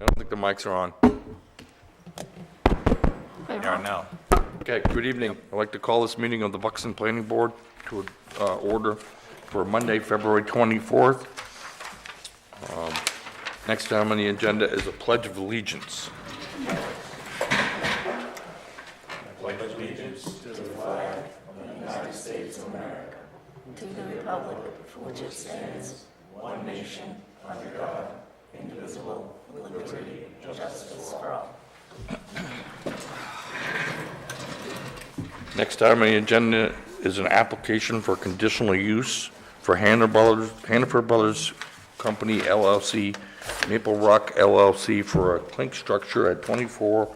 I don't think the mics are on. They are now. Okay, good evening. I'd like to call this meeting of the Buxton Planning Board to order for Monday, February 24th. Next item on the agenda is a Pledge of Allegiance. To the republic for which it stands, one nation, under God, indivisible, with liberty and justice for all. Next item on the agenda is an application for conditional use for Hannaford Brothers Company LLC, Maple Rock LLC for a clink structure at 24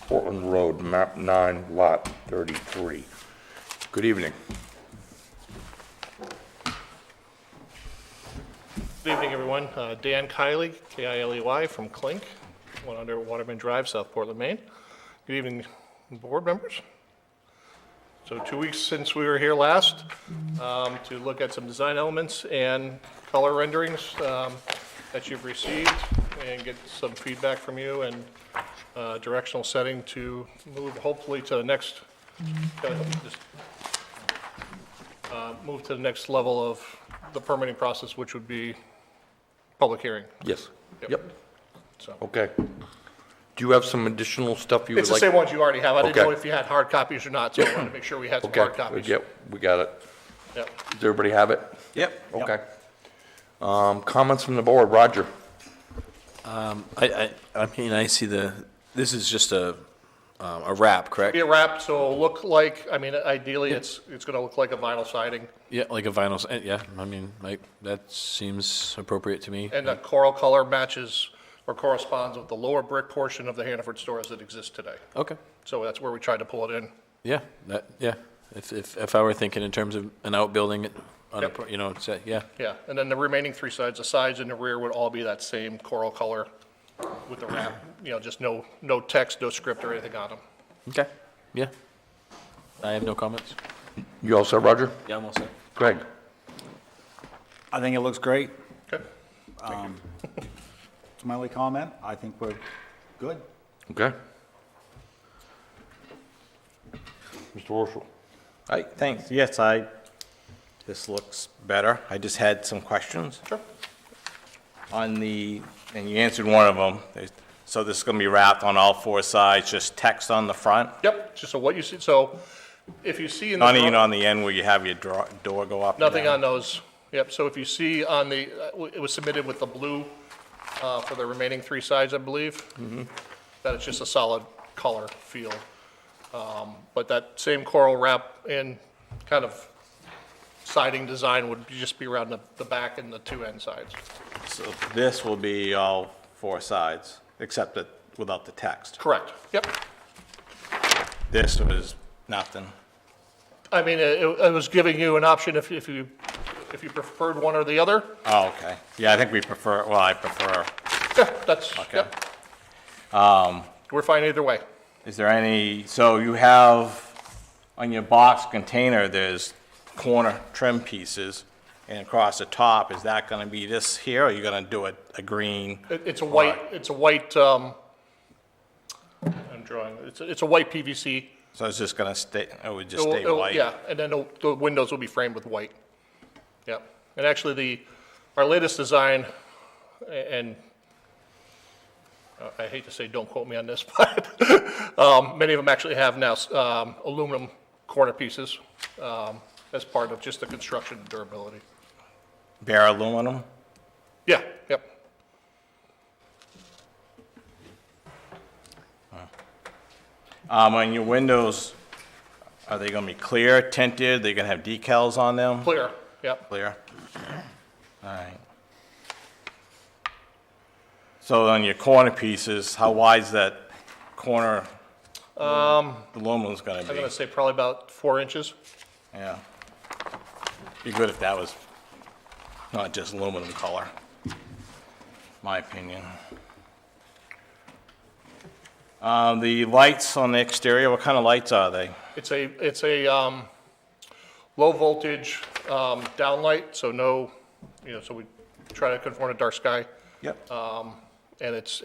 Portland Road, map 9, lot 33. Good evening. Good evening, everyone. Dan Kiley, K-I-L-E-Y, from Clink, 100 Waterman Drive, South Portland, Maine. Good evening, board members. So 2 weeks since we were here last to look at some design elements and color renderings that you've received and get some feedback from you and directional setting to move hopefully to the next, move to the next level of the permitting process, which would be public hearing. Yes. Yep. Yep. So Okay. Do you have some additional stuff you would it's the like? same ones you already have. I didn't Okay. know if you had hard copies or not, so I wanted to make sure we had some Okay. hard copies. Yep, we got it. Yep. Does everybody have it? Yep. Okay. Comments from the board, Roger? I mean, I see this is just a wrap, correct? Be a wrap, so it'll look like, I mean, ideally, it's gonna look like a vinyl siding, Yeah, like a vinyl, yeah, I mean, that seems appropriate to me. and the coral color matches or corresponds with the lower brick portion of the Hannaford store as it exists today. Okay, So that's where we tried to pull it in. yeah, if I were thinking in terms of an outbuilding, on a, Yep. you know, say, yeah, Yeah, and then the remaining three sides, the sides and the rear would all be that same coral color with the wrap, just no text, no script or anything on them. okay, yeah. I have no comments. You all set, Roger? Yeah, I'm all set. Greg? I think it looks great. Okay. It's my only comment. I think we're good. Okay. Mr. Horschel? Hi, thanks. Yes, this looks better. I just had some questions. Sure. And you answered one of them. So this is going to be wrapped on all four sides, just text on the front? Yep, just so what you see, so if you see in the. Not even on the end where you have your door go up and Nothing down? on those. Yep, so if you see on the, it was submitted with the blue for the remaining three sides, I believe. That it's just a solid color feel. But that same coral wrap and kind of siding design would just be around the back and the two end sides. So this will be all four sides, except that without the text. Correct, yep. This was nothing. I mean, it was giving you an option if you preferred one or the other. Oh, okay. Yeah, I think I prefer. Yeah, that's, Okay. yep. We're fine either way. Is there so you have, on your box container, there's corner trim pieces, and across the top, is that gonna be this here, or are you gonna do a green? It's a white, I'm drawing, it's a white PVC. So it's just gonna it would just stay white? Yeah, and then the windows will be framed with white. Yeah, and actually our latest design, and I hate to say, don't quote me on this, but many of them actually have now aluminum corner pieces as part of just the construction durability. Bare aluminum? Yeah, yep. On your windows, are they gonna be clear, tinted, they gonna have decals on them? Clear, yep. Clear? All right. So on your corner pieces, how wide's that corner aluminum's gonna I'm be? gonna say probably about 4 inches. Yeah. Be good if that was not just aluminum color, my opinion. The lights on the exterior, what kind of lights are they? It's a low voltage downlight, so no, so we try to conform to dark sky. Yep. And it's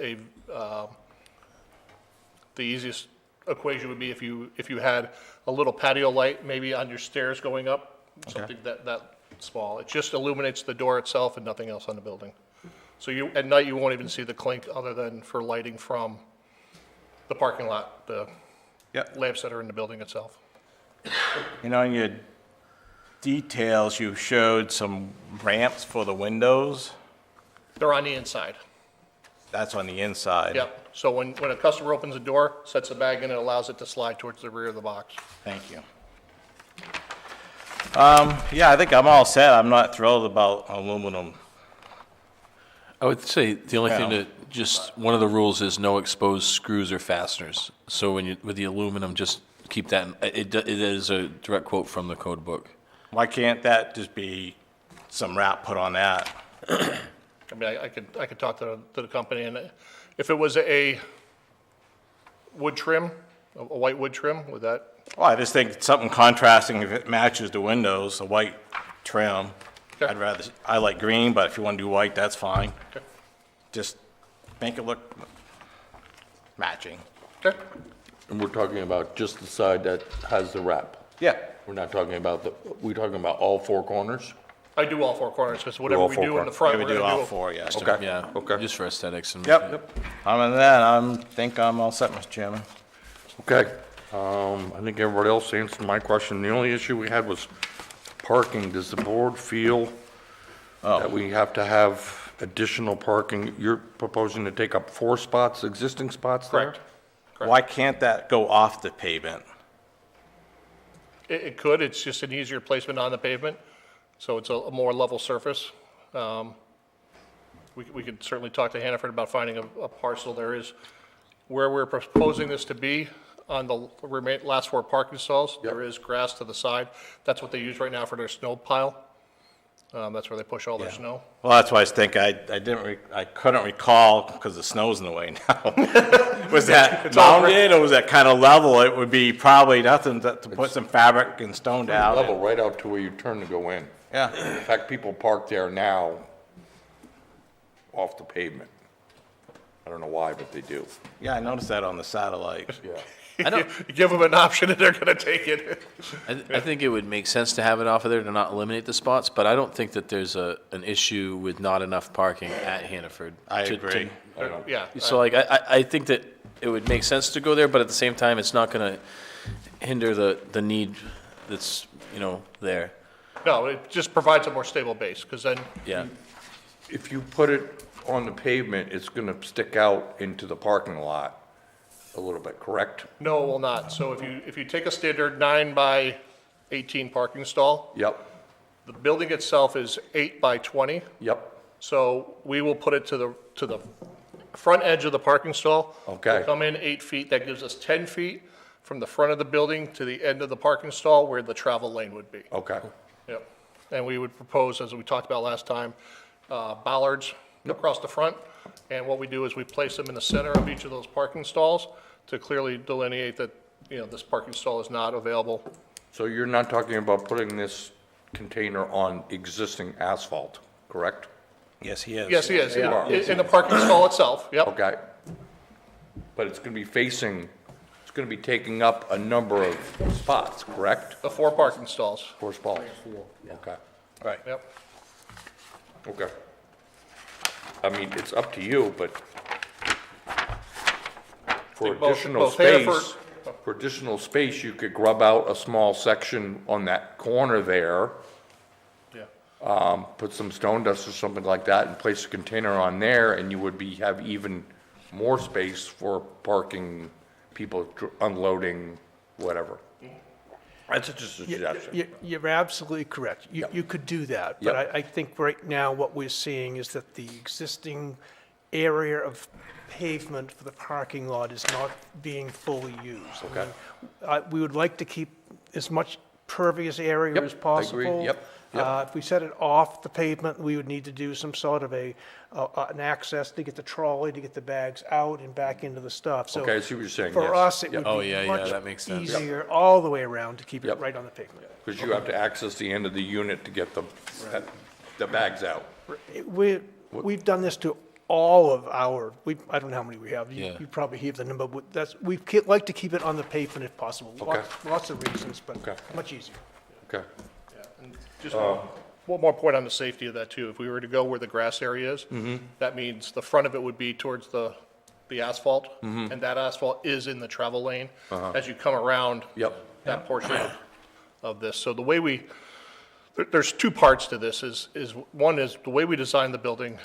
the easiest equation would be if you had a little patio light maybe on your stairs going up, something that small. It just illuminates the door itself and nothing else on the building. So at night, you won't even see the clink other than for lighting from the parking lot, the Yep. lamps that are in the building itself. You know, in your details, you showed some ramps for the windows. They're on the inside. That's on the inside. Yep. So when a customer opens a door, sets a bag in, it allows it to slide towards the rear of the box. Thank you. Yeah, I think I'm all set. I'm not thrilled about aluminum. I would say the only thing Yeah. that, just, one of the rules is no exposed screws or fasteners. So when you, with the aluminum, just keep that, it is a direct quote from the code book. Why can't that just be some wrap put on that? I mean, I could talk to the company, and if it was a wood trim, a white wood trim, would that, Well, I just think something contrasting, if it matches the windows, a white trim. Okay. I like green, but if you want to do white, that's fine. Okay. Just make it look matching. okay? And we're talking about just the side that has the wrap. Yeah. We're not talking about we're talking about all four corners? I do all four corners, because whatever all we four do in the corners. front, We we're do gonna all do. four, yes. Okay. Yeah, Okay. just for aesthetics and. Yep. Other than that, think I'm all set, Mr. Chairman. Okay. I think everybody else answered my question. The only issue we had was parking. Does the board feel that we have to have additional parking? You're proposing to take up 4 spots, existing spots there? Correct. Why can't that go off the pavement? It could, it's just an easier placement on the pavement, so it's a more level surface. We could certainly talk to Hannaford about finding a parcel. There is, where we're proposing this to be, on the last 4 parking stalls, there is grass to the side. That's what they use right now for their snow pile. That's where they push all their snow. Well, that's why I was thinking, I couldn't recall, because the snow's in the way now. Was that mounted, or was that kind of level? It would be probably nothing to put some fabric and stone down. Level right out to where you turn to go in. Yeah. In fact, people park there now off the pavement. I don't know why, but they do. Yeah, I noticed that on the satellite. Yeah. I don't, You give them an option and they're gonna take it. I think it would make sense to have it off of there to not eliminate the spots, but I don't think that there's an issue with not enough parking at Hannaford. I to- agree. Yeah. So like, I think that it would make sense to go there, but at the same time, it's not gonna hinder the need that's, there. No, it just provides a more stable base, because then, Yeah. If you put it on the pavement, it's gonna stick out into the parking lot a little bit, correct? no, it will not. So if you take a standard 9 by 18 parking stall, Yep, the building itself is 8 by 20. yep. So we will put it to the front edge of the parking stall. Okay. We'll come in 8 feet, that gives us 10 feet from the front of the building to the end of the parking stall where the travel lane would be. Okay. Yep. And we would propose, as we talked about last time, bollards across the front. And what we do is we place them in the center of each of those parking stalls to clearly delineate that, this parking stall is not available. So you're not talking about putting this container on existing asphalt, correct? Yes, he is. Yes, he is, Yeah. in the parking stall itself, yep. Okay. But it's gonna be it's gonna be taking up a number of spots, correct? The 4 parking stalls, 4 spots? Okay, Right. yep. okay. I mean, it's up to you, but for think both- additional both Hannaford- space, you could grub out a small section on that corner there, Yeah. put some stone dust or something like that and place a container on there, and you would have even more space for parking, people unloading, whatever. That's just a suggestion. You're absolutely correct. You could do that. But Yep. I think right now what we're seeing is that the existing area of pavement for the parking lot is not being fully used. Okay. We would like to keep as much pervious area Yep, as I agree. possible. Yep, yep. If we set it off the pavement, we would need to do some sort of an access to get the trolley, to get the bags out and back into the stuff. So Okay, I see what you're saying, for yes. us, it Yep. would Oh, be yeah, much that makes sense. easier all the way around to keep it Yep. right on the pavement. Because you have to access the end of the unit to get the bags out. We've done this to all of our, I don't know how many we have. Yeah. You probably have the number, but like to keep it on the pavement if possible. Lots of reasons, but Okay. much easier. Okay. And just one more point on the safety of that too. If we were to go where the grass area is, that means the front of it would be towards the asphalt, and that asphalt is in the travel lane. As you come around that portion of this. So the way there's two parts to this, is one is the way we designed the building,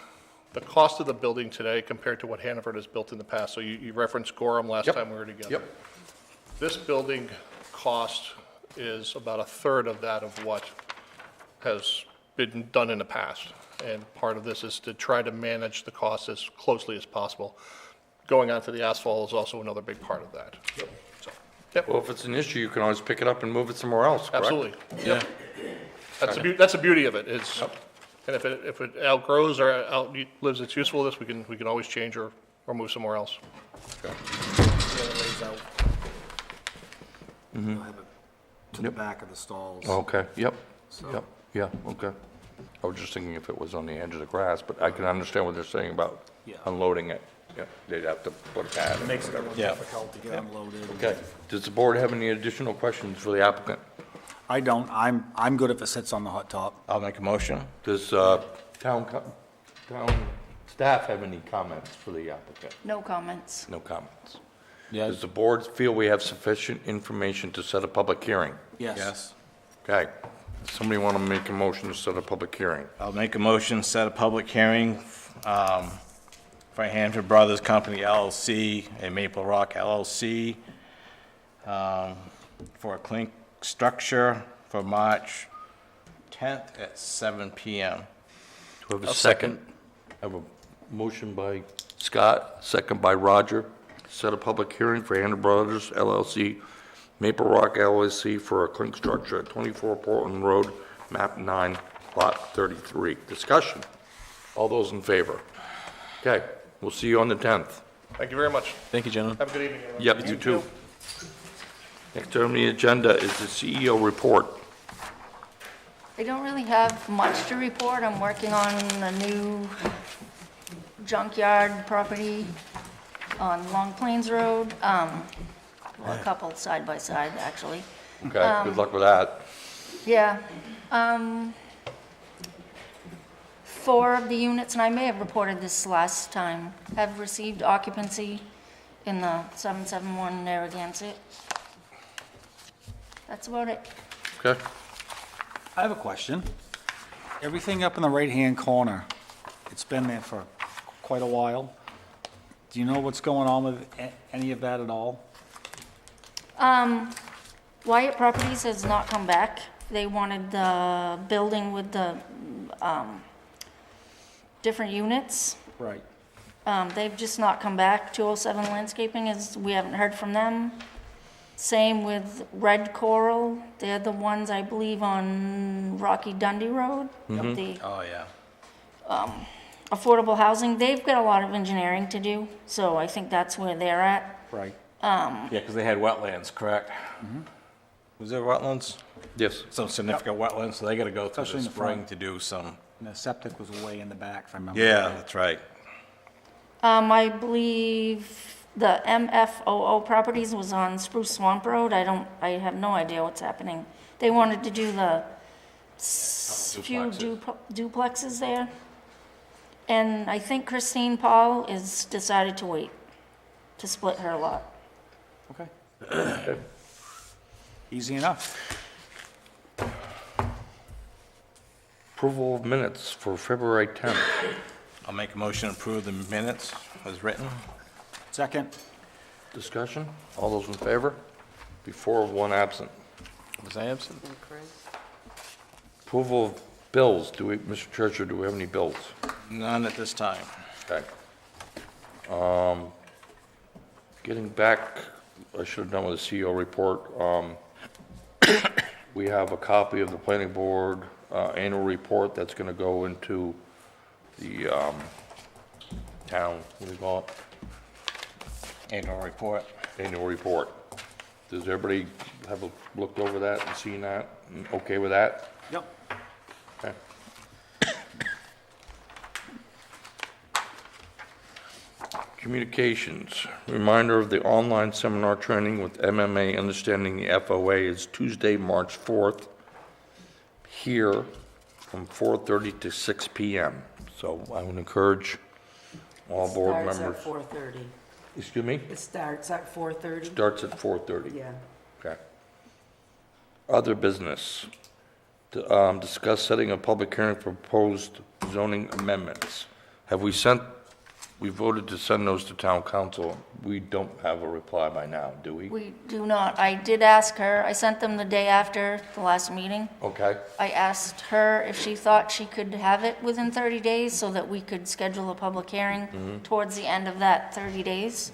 the cost of the building today compared to what Hannaford has built in the past. So you referenced Gorham last time we were together. Yep. This building cost is about a third of that of what has been done in the past. And part of this is to try to manage the costs as closely as possible. Going onto the asphalt is also another big part of that. So, yep, Well, if it's an issue, you can always pick it up and move it somewhere else, correct? absolutely. Yep. That's the beauty of it. It's, and if it outgrows or outlives its usefulness, we can always change or move somewhere else. The other ways out. You'll have it to the back of the stalls. Okay, yep, yeah, okay. I was just thinking if it was on the edge of the grass, but I can understand what they're saying about unloading it. Yeah, they'd have to put a pad. It makes it more Yeah. difficult to get unloaded. Okay, does the board have any additional questions for the applicant? I don't, I'm good if it sits on the hot top. I'll make a motion. Does town staff have any comments for the applicant? No comments. No comments. Yes. Does the board feel we have sufficient information to set a public hearing? Yes. Okay, somebody want to make a motion to set a public hearing? I'll make a motion, set a public hearing for Hannaford Brothers Company LLC and Maple Rock LLC for a clink structure for March 10th at 7 PM. Do I have a second? I have a motion by Scott, second by Roger. Set a public hearing for Hannaford Brothers LLC, Maple Rock LLC for a clink structure at 24 Portland Road, map 9, lot 33. Discussion. All those in favor? Okay, we'll see you on the 10th. Thank you very much. Thank you, gentlemen. Have a good evening, everyone. Yep, you too. Next on the agenda is the CEO report. I don't really have much to report. I'm working on a new junkyard property on Long Plains Road. Well, a couple side by side, actually. Okay, good luck with that. Yeah. 4 of the units, and I may have reported this last time, have received occupancy in the 771 Narragansett. That's about it. Okay. I have a question. Everything up in the right-hand corner, it's been there for quite a while. Do you know what's going on with any of that at all? Wyatt Properties has not come back. They wanted the building with the different units. Right. They've just not come back. 207 Landscaping we haven't heard from them. Same with Red Coral. They're the ones, I believe, on Rocky Dundee Road. The Oh, yeah. affordable housing. They've got a lot of engineering to do, so I think that's where they're at. Right. Yeah, because they had wetlands, correct? Was there wetlands? Yes. Some significant wetlands, so they got to go through Especially the in the front. spring to do some. And the septic was way in the back, if I remember. Yeah, that's right. I believe the MFOO Properties was on Spruce Swamp Road. I have no idea what's happening. They wanted to do the few duplexes there. And I think Christine Paul is decided to wait, to split her lot. Okay. Easy enough. Approval of minutes for February 10th. I'll make a motion to approve the minutes as written. Second. Discussion? All those in favor? Before of one absent. Was I absent? Approval of bills. Mr. Churcher, do we have any bills? None at this time. Okay. Getting back, I should have done with the CEO report. We have a copy of the planning board annual report that's going to go into the town, what do you call it? Annual report. Annual report. Does everybody have looked over that and seen that? And okay with that? Yep. Okay. Communications, reminder of the online seminar training with MMA Understanding the FOA is Tuesday, March 4th, here from 4:30 to 6 PM. So I would encourage all board members. Starts at 4:30. Excuse me? It starts at 4:30? Starts at 4:30. Yeah. Okay. Other business. Discuss setting a public hearing for proposed zoning amendments. We voted to send those to town council. We don't have a reply by now, do we? We do not. I did ask her, I sent them the day after the last meeting. Okay, I asked her if she thought she could have it within 30 days so that we could schedule a public hearing towards the end of that 30 days.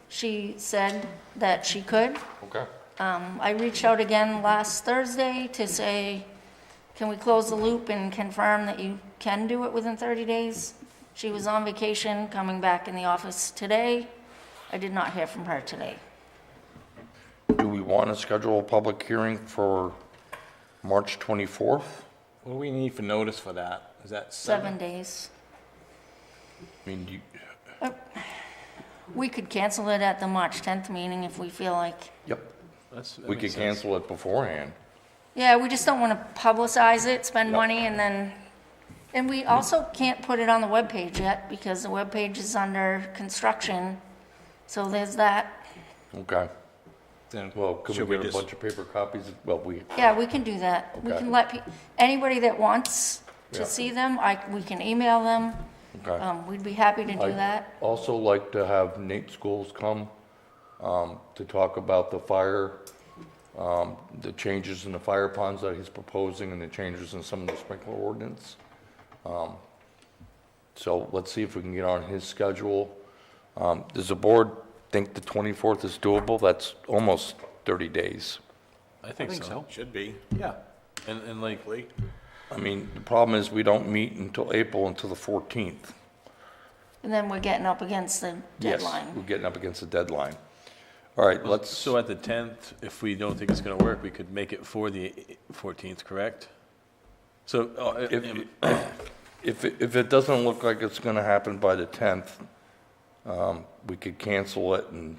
She said that she could. okay. I reached out again last Thursday to say, can we close the loop and confirm that you can do it within 30 days? She was on vacation, coming back in the office today. I did not hear from her today. Do we want to schedule a public hearing for March 24th? What do we need for notice for that? Is that 7 days. I mean, We could cancel it at the March 10th meeting if we feel like. yep, That we could makes sense. cancel it beforehand. Yeah, we just don't want to publicize it, spend Yep. money, and then, and we also can't put it on the webpage yet because the webpage is under construction. So there's that. Okay. Then Well, could should we get a just- bunch of paper copies? Well, Yeah, we can do that. We Okay. can let anybody that wants Yeah. to see them, we can email them. okay. We'd be happy to do I'd that. also like to have Nate Schools come to talk about the fire, the changes in the fire ponds that he's proposing and the changes in some of the sprinkler ordinance. So let's see if we can get on his schedule. Does the board think the 24th is doable? That's almost 30 days. I think so. Should be. Yeah. And like, I mean, the problem is we don't meet until April, until the 14th. And then we're getting up against the Yes, deadline. we're getting up against the deadline. All right, let's. so at the 10th, if we don't think it's going to work, we could make it for the 14th, correct? So, If it doesn't look like it's gonna happen by the 10th, we could cancel it, and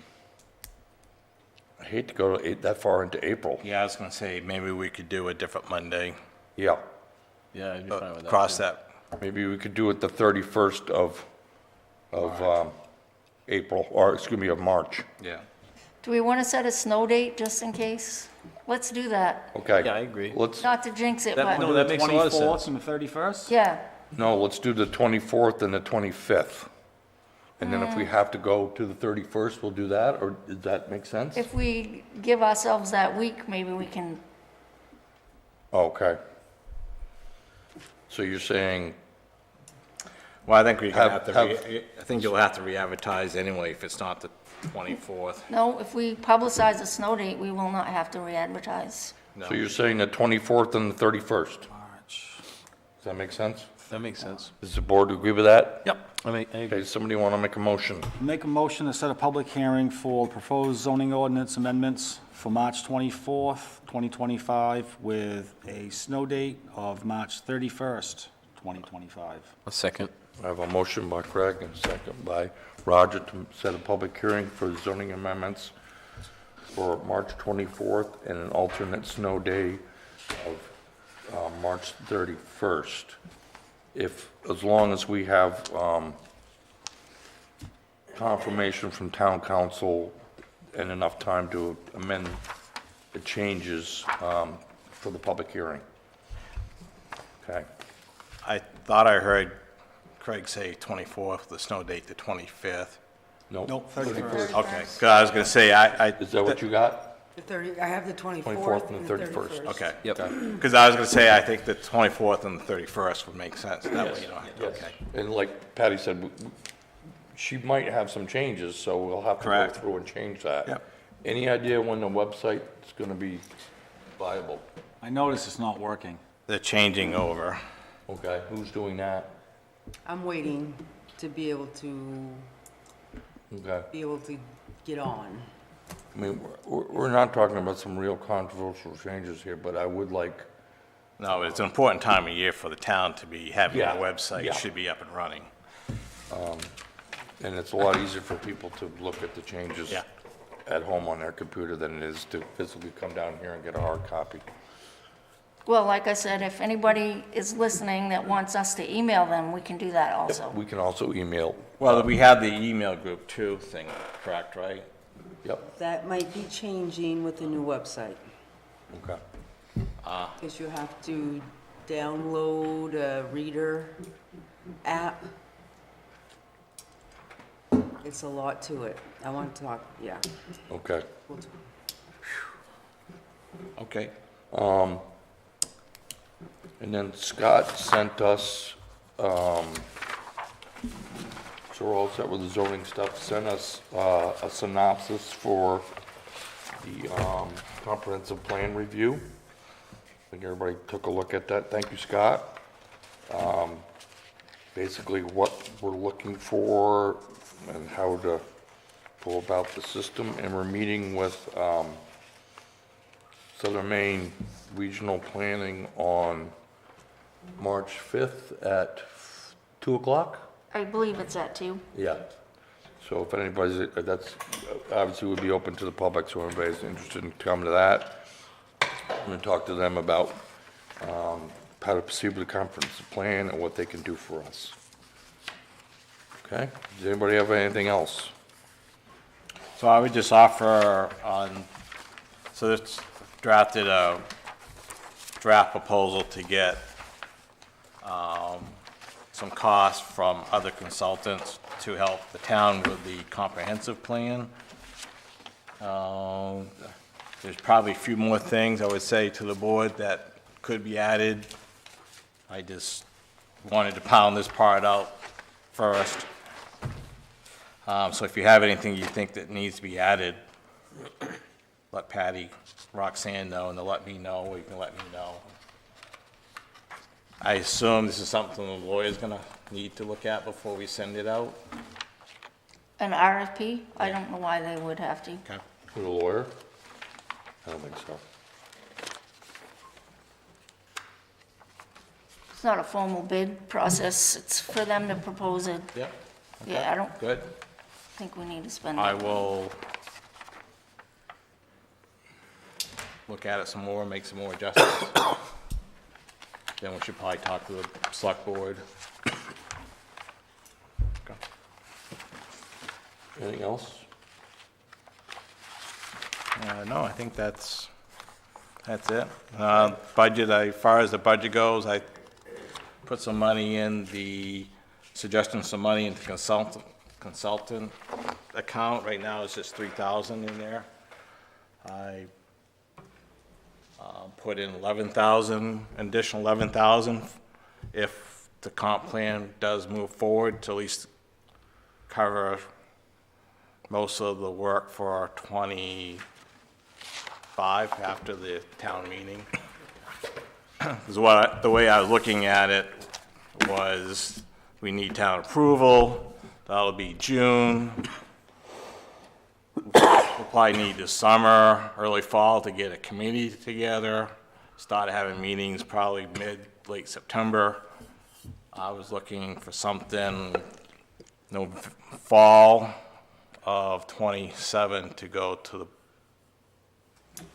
I hate to go that far into April. Yeah, I was gonna say, maybe we could do a different Monday. Yeah, yeah, I'd be fine with that. Cross too. that. maybe we could do it the 31st of April, or excuse me, of March. Yeah. Do we want to set a snow date just in case? Let's do that. Okay. Yeah, I agree. Let's, Not to jinx it, That- but, no, that makes a lot of 24th sense. and the 31st? yeah. no, let's do the 24th and the 25th. And then if we have to go to the 31st, we'll do that, or does that make sense? If we give ourselves that week, maybe we can, Okay. So you're saying, Well, I think we're gonna Have- have to, I think you'll have to re-advertise anyway if it's not the 24th. no, if we publicize a snow date, we will not have to re-advertise. No. so you're saying the 24th and the 31st? March. Does that make sense? That makes sense. Does the board agree with that? Yep. I agree. Okay, somebody want to make a motion? Make a motion to set a public hearing for proposed zoning ordinance amendments for March 24th, 2025, with a snow date of March 31st, 2025. A second. I have a motion by Craig and a second by Roger to set a public hearing for zoning amendments for March 24th and an alternate snow day of March 31st. As long as we have confirmation from town council and enough time to amend the changes for the public hearing. Okay, I thought I heard Craig say 24th, the snow date the 25th. no? Nope, 31st. Okay, 'cause I was gonna say, Is that what you got? The 30, I have the 24th 24th and and the the 31st. 31st. Okay. Yep. Because I was gonna say, I think the 24th and the 31st would make sense. That way you don't have to, okay. And like Patty said, she might have some changes, so we'll have to go Correct. through and change that. Yep. Any idea when the website's gonna be viable? I notice it's not working. They're changing over. Okay, who's doing that? I'm waiting to be able to Okay, get on. I mean, we're not talking about some real controversial changes here, but I would like, No, it's an important time of year for the town to be having a Yeah, website. yeah. It should be up and running. And it's a lot easier for people to look at the changes Yeah. at home on their computer than it is to physically come down here and get a hard copy. Well, like I said, if anybody is listening that wants us to email them, we can do that also. We can also email. Well, we have the email group too thing, correct, right? Yep, That might be changing with the new website, okay. because you have to download a reader app. It's a lot to it. I want to talk, yeah. Okay. We'll talk. Okay. And then Scott sent us, so we're all set with the zoning stuff, sent us a synopsis for the comprehensive plan review. I think everybody took a look at that. Thank you, Scott. Basically what we're looking for and how to go about the system. And we're meeting with Southern Maine Regional Planning on March 5th at 2 o'clock? I believe it's at 2. Yeah. So if anybody's, that's, obviously would be open to the public, so if anybody's interested in coming to that. I'm gonna talk to them about how to proceed with the comprehensive plan and what they can do for us. Okay? Does anybody have anything else? So I would just offer so this drafted a draft proposal to get some costs from other consultants to help the town with the comprehensive plan. There's probably a few more things I would say to the board that could be added. I just wanted to pound this part out first. So if you have anything you think that needs to be added, let Patty, Roxanne know, and they'll let me know, or you can let me know. I assume this is something the lawyer's gonna need to look at before we send it out. An RFP? I don't know why they would have to. Okay. With a lawyer? I don't think so. It's not a formal bid process. It's for them to propose it. Yep. Yeah, I don't Good. think we need to spend I it. will look at it some more, make some more adjustments. Then we should probably talk to the select board. Okay. Anything else? No, I think that's it. Budget, as far as the budget goes, I put some money in suggesting some money into consultant account. Right now, it's just 3,000 in there. I put in 11,000, additional 11,000 if the comp plan does move forward to at least cover most of the work for 25 after the town meeting. Because the way I was looking at it was, we need town approval, that'll be June. We'll probably need the summer, early fall to get a committee together, start having meetings probably late September. I was looking for something, fall of 27 to go to the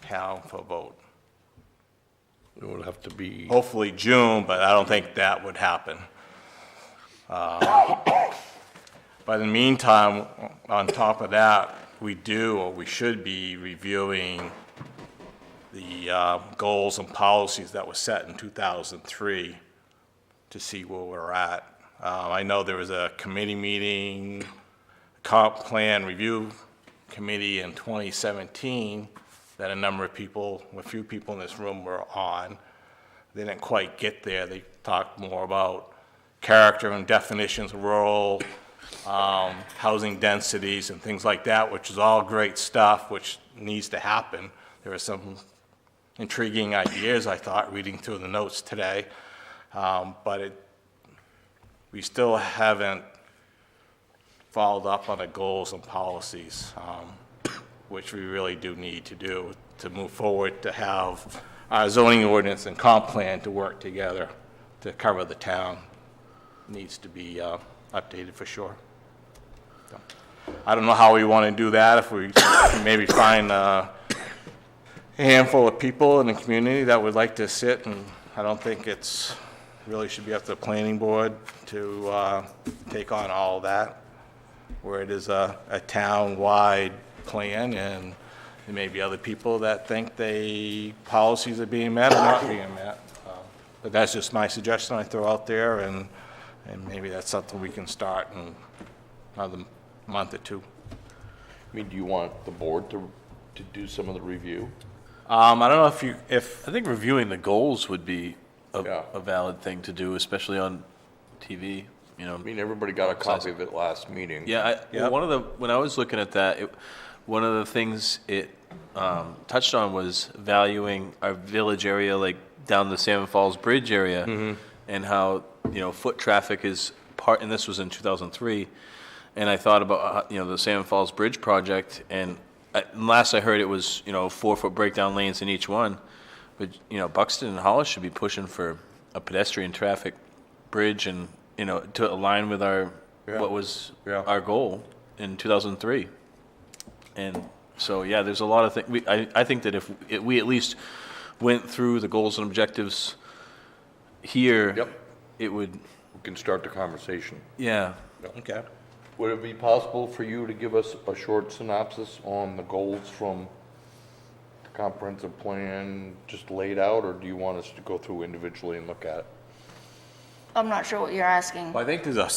town for a vote. It would have to be, Hopefully June, but I don't think that would happen. But in the meantime, on top of that, we should be reviewing the goals and policies that were set in 2003 to see where we're at. I know there was a committee meeting, comp plan review committee in 2017 that a few people in this room were on. They didn't quite get there. They talked more about character and definitions of rural, housing densities and things like that, which is all great stuff, which needs to happen. There were some intriguing ideas, I thought, reading through the notes today, but we still haven't followed up on the goals and policies, which we really do need to do to move forward, to have our zoning ordinance and comp plan to work together to cover the town. Needs to be updated for sure. I don't know how we want to do that, if we can maybe find a handful of people in the community that would like to sit, and I don't think it's, really should be up to the planning board to take on all of that, where it is a town-wide plan, and there may be other people that think policies are being met or not being met. But that's just my suggestion I throw out there, and maybe that's something we can start in another month or two. I mean, do you want the board to do some of the review? I don't know if I think reviewing the goals would be Yeah. a valid thing to do, especially on TV, you know. I mean, everybody got a copy of it last meeting. Yeah, Yep. when I was looking at that, one of the things it touched on was valuing our village area, like down the Salmon Falls Bridge area, and how, you know, foot traffic is part, and this was in 2003, and I thought about, you know, the Salmon Falls Bridge project, and last I heard it was, you know, 4-foot breakdown lanes in each one, but, you know, Buxton and Hollis should be pushing for a pedestrian traffic bridge, and, you know, to align with what was our goal in 2003. And so, yeah, there's a lot of things. I think that if we at least went through the goals and objectives here, Yep. it would, We can start the conversation. yeah. Okay. Would it be possible for you to give us a short synopsis on the goals from the comprehensive plan just laid out, or do you want us to go through individually and look at it? I'm not sure what you're asking. Well, I think there's a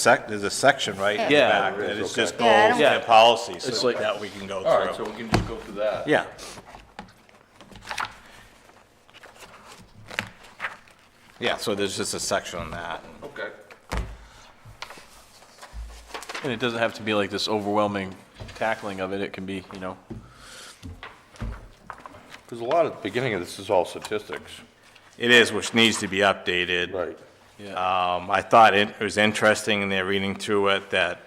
section right in the Yeah, back there that is, is just okay. Yeah, I goals don't- and policies, It's so like- that we can go All right, so through. we can just go through that. Yeah. Yeah, so there's just a section on that. Okay. And it doesn't have to be like this overwhelming tackling of it. It can be, you know, Because a lot at the beginning of this is all statistics. It is, which needs to be updated. Right. yeah. I thought it was interesting in there reading through it that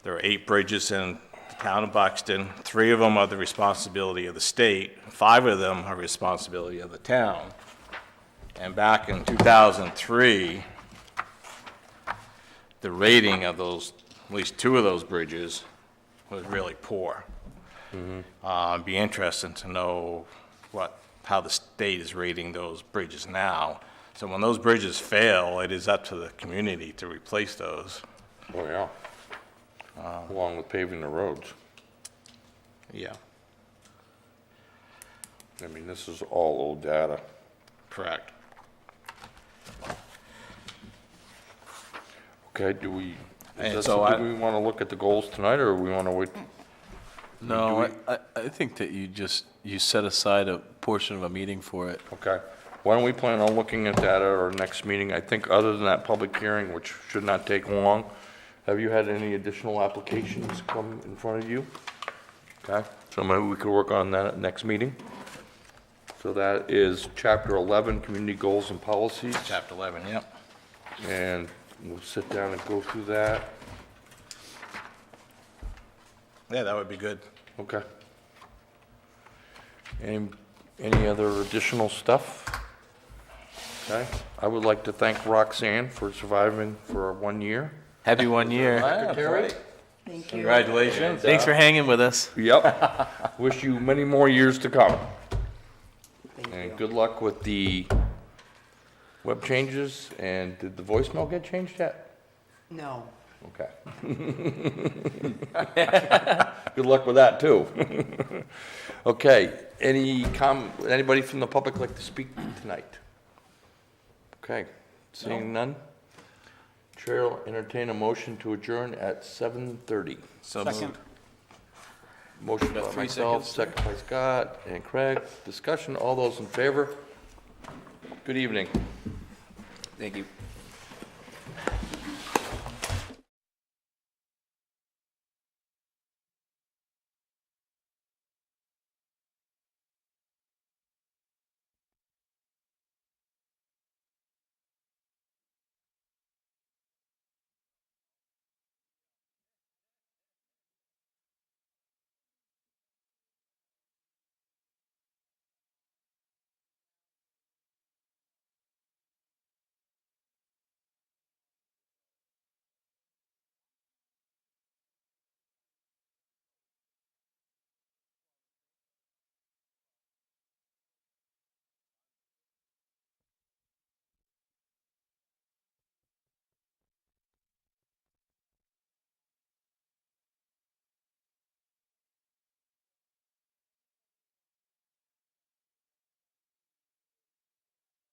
there are 8 bridges in the town of Buxton. 3 of them are the responsibility of the state. 5 of them are responsibility of the town. And back in 2003, the rating of those, at least 2 of those bridges, was really poor. It'd be interesting to know how the state is rating those bridges now. So when those bridges fail, it is up to the community to replace those. Oh, yeah. Along with paving the roads. Yeah, I mean, this is all old data. correct. Okay, do we, And is that so something we want to look at the goals tonight, or we want to wait? No, I think that you set aside a portion of a meeting for it. Okay. Why don't we plan on looking at that at our next meeting? I think other than that public hearing, which should not take long, have you had any additional applications come in front of you? Okay, so maybe we could work on that at next meeting. So that is Chapter 11, Community Goals and Policies, Chapter 11, yep. and we'll sit down and go through that. Yeah, that would be good. Okay. Any other additional stuff? Okay, I would like to thank Roxanne for surviving for 1 year. Happy 1 year. Secretary? Thank you. Congratulations. Thanks for hanging with us. Yep. Wish you many more years to come. Thank And you. good luck with the web changes. And did the voicemail get changed yet? No. Okay. Good luck with that, too. Okay, anybody from the public like to speak tonight? Okay, seeing none? Chair will entertain a motion to adjourn at 7:30. Second. Motion by Got 3 myself, seconds. second by Scott and Craig. Discussion, all those in favor? Good evening. Thank you.